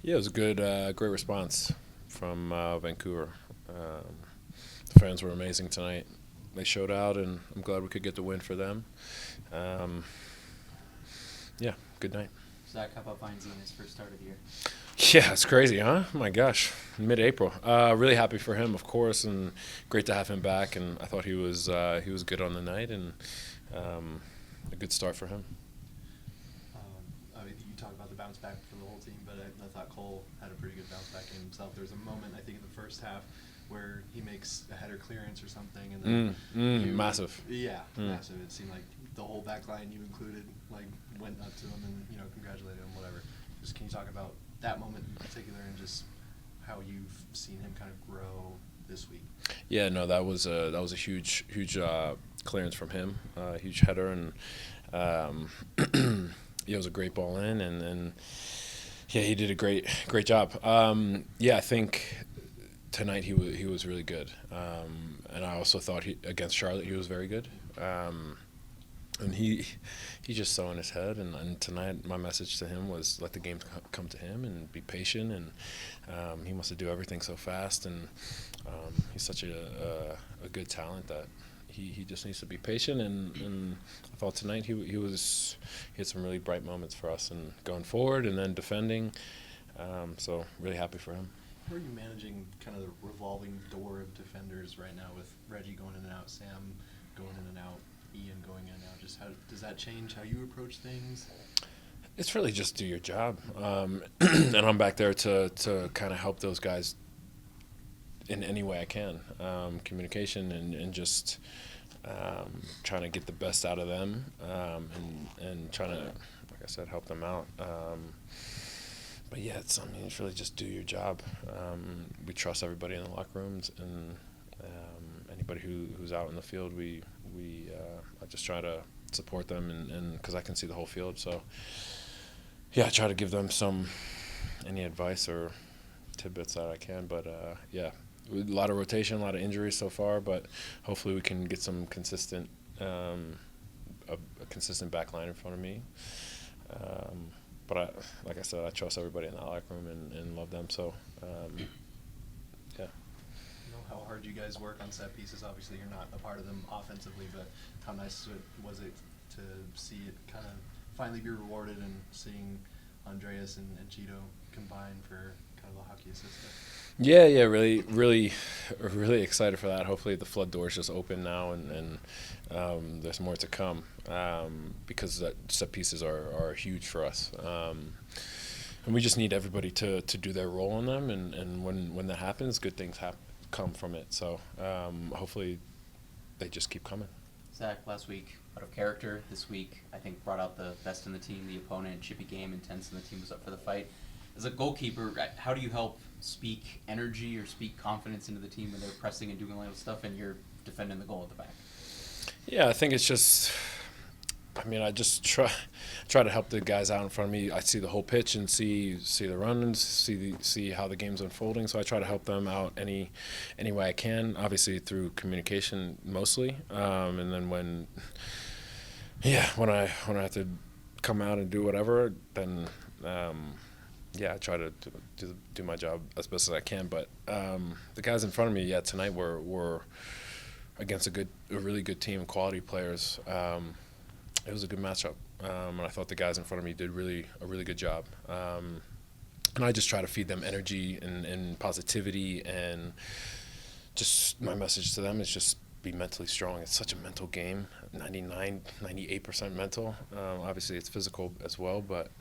Yeah, it was a great response from Vancouver. The fans were amazing tonight. They showed out, and I'm glad we could get the win for them. Um, yeah, good night. Zach, how about Vinzi in his first start of the year? Yeah, it's crazy, huh? My gosh, mid-April. Really happy for him, of course, and great to have him back. And I thought he was good on the night, and a good start for him. I mean, you talk about the bounce back for the whole team, but I thought Cole had a pretty good bounce back in himself. There was a moment, I think, in the first half where he makes a header clearance or something, and then Massive. Yeah, massive. It seemed like the whole back line, you included, like went up to him and congratulated him, whatever. Just can you talk about that moment in particular and just how you've seen him kind of grow this week? Yeah, no, that was a huge clearance from him, huge header, and yeah, it was a great ball in, and yeah, he did a great job. Yeah, I think tonight he was really good, and I also thought against Charlotte he was very good. And he just saw in his head, and tonight my message to him was let the game come to him and be patient, and he wants to do everything so fast, and he's such a good talent that he just needs to be patient, and I thought tonight he had some really bright moments for us, and going forward and then defending, so really happy for him. How are you managing kind of the revolving door of defenders right now with Reggie going in and out, Sam going in and out, Ian going in and out? Just how does that change how you approach things? It's really just do your job, and I'm back there to kind of help those guys in any way I can. Communication and just trying to get the best out of them, and trying to, like I said, help them out. But yeah, it's really just do your job. We trust everybody in the locker rooms, and anybody who's out in the field, I just try to support them, and because I can see the whole field, so yeah, I try to give them any advice or tidbits that I can. But yeah, a lot of rotation, a lot of injuries so far, but hopefully we can get some consistent a consistent back line in front of me. But like I said, I trust everybody in that locker room and love them. So, yeah. I know how hard you guys work on set pieces. Obviously, you're not a part of them offensively, but how nice was it to see it kind of finally be rewarded and seeing Andreas and Cheeto combine for kind of a hockey assist there? Yeah, really excited for that. Hopefully, the flood doors just open now, and there's more to come, because set pieces are huge for us, and we just need everybody to do their role in them, and when that happens, good things come from it. So hopefully, they just keep coming. Zach, last week, out of character. This week, I think, brought out the best in the team, the opponent, chippy game, intense, and the team was up for the fight. As a goalkeeper, how do you help speak energy or speak confidence into the team when they're pressing and doing a lot of stuff and you're defending the goal at the back? Yeah, I think it's just, I just try to help the guys out in front of me. I see the whole pitch and see the runs, see how the game's unfolding. So I try to help them out any way I can. Obviously through communication mostly, and then when I have to come out and do whatever, then yeah, I try to do my job as best as I can. But the guys in front of me, tonight were against a really good team of quality players. It was a good matchup, and I thought the guys in front of me did a really good job. And I just try to feed them energy and positivity, and just my message to them is just be mentally strong. It's such a mental game, 98% mental. Obviously, it's physical as well, but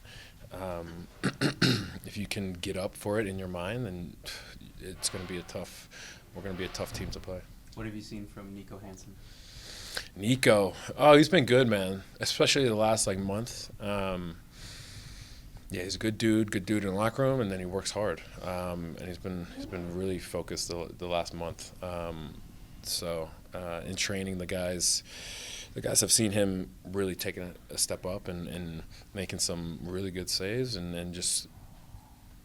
if you can get up for it in your mind, then we're going to be a tough team to play. What have you seen from Nico Hansen? Nico, he's been good, man. Especially the last month. Yeah, he's a good dude in the locker room, and then he works hard. And he's been really focused the last month. So in training, the guys have seen him really taking a step up and making some really good saves, and just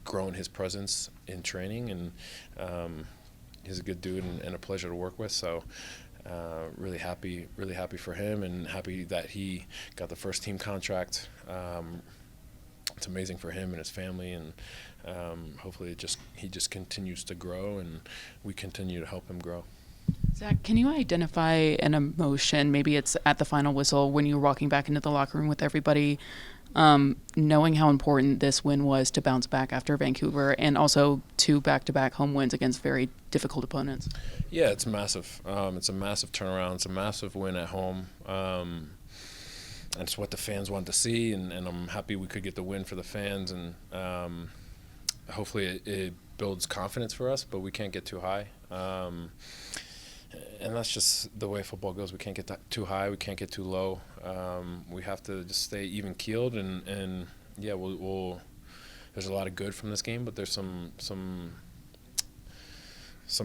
growing his presence in training. And he's a good dude and a pleasure to work with. So. Really happy for him, and happy that he got the first team contract it's amazing for him and his family, and hopefully he just continues to grow, and we continue to help him grow. Zach, can you identify an emotion, maybe it's at the final whistle when you were walking back into the locker room with everybody, knowing how important this win was to bounce back after Vancouver, and also 2 back-to-back home wins against very difficult opponents? Yeah, it's massive. It's a massive turnaround. It's a massive win at home. And it's what the fans want to see, and I'm happy we could get the win for the fans, and hopefully it builds confidence for us, but we can't get too high. And that's just the way football goes. We can't get too high. We can't get too low. We have to just stay even keeled. And yeah, we'll. There's a lot of good from this game, but there's some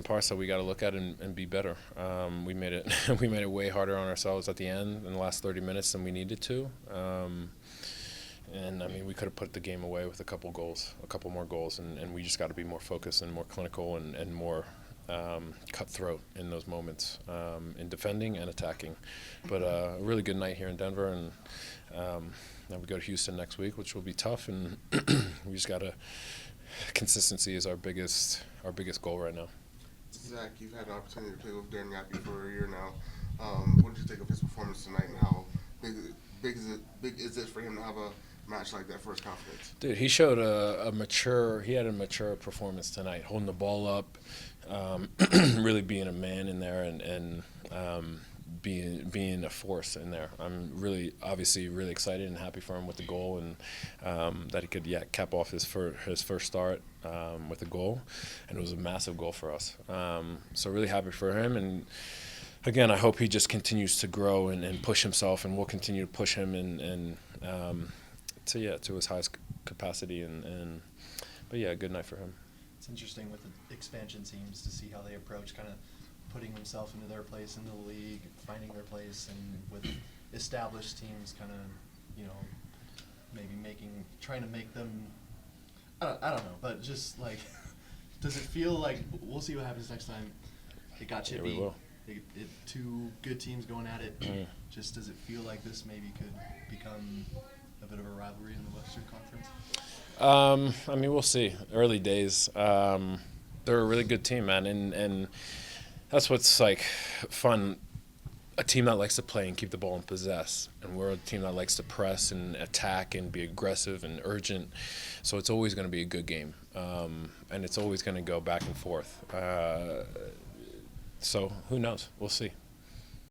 parts that we got to look at and be better. We made it way harder on ourselves at the end in the last 30 minutes than we needed to. And I mean, we could have put the game away with a couple more goals, and we just got to be more focused and more clinical and more cutthroat in those moments, in defending and attacking. But a really good night here in Denver, and then we go to Houston next week, which will be tough, and we just got to consistency is our biggest goal right now. Zach, you've had an opportunity to play with Darren Yappy for a year now. What did you think of his performance tonight, and how big is it for him to have a match like that for his confidence? Dude, he showed a mature performance tonight, holding the ball up, really being a man in there, and being a force in there. I'm obviously really excited and happy for him with the goal, and that he could cap off his first start with a goal, and it was a massive goal for us. So really happy for him, and again, I hope he just continues to grow and push himself, and we'll continue to push him and to his highest capacity, but yeah, good night for him. It's interesting with the expansion teams to see how they approach kind of putting themselves into their place in the league, finding their place, and with established teams kind of, maybe trying to make them, I don't know, but just like, does it feel like, we'll see what happens next time. It got chippy. Yeah, we will. 2 good teams going at it. Just does it feel like this maybe could become a bit of a rivalry in the Western Conference? I mean, we'll see. Early days. They're a really good team, man, and that's what's like fun. A team that likes to play and keep the ball and possess, and we're a team that likes to press and attack and be aggressive and urgent. So it's always going to be a good game, and it's always going to go back and forth. So who knows? We'll see.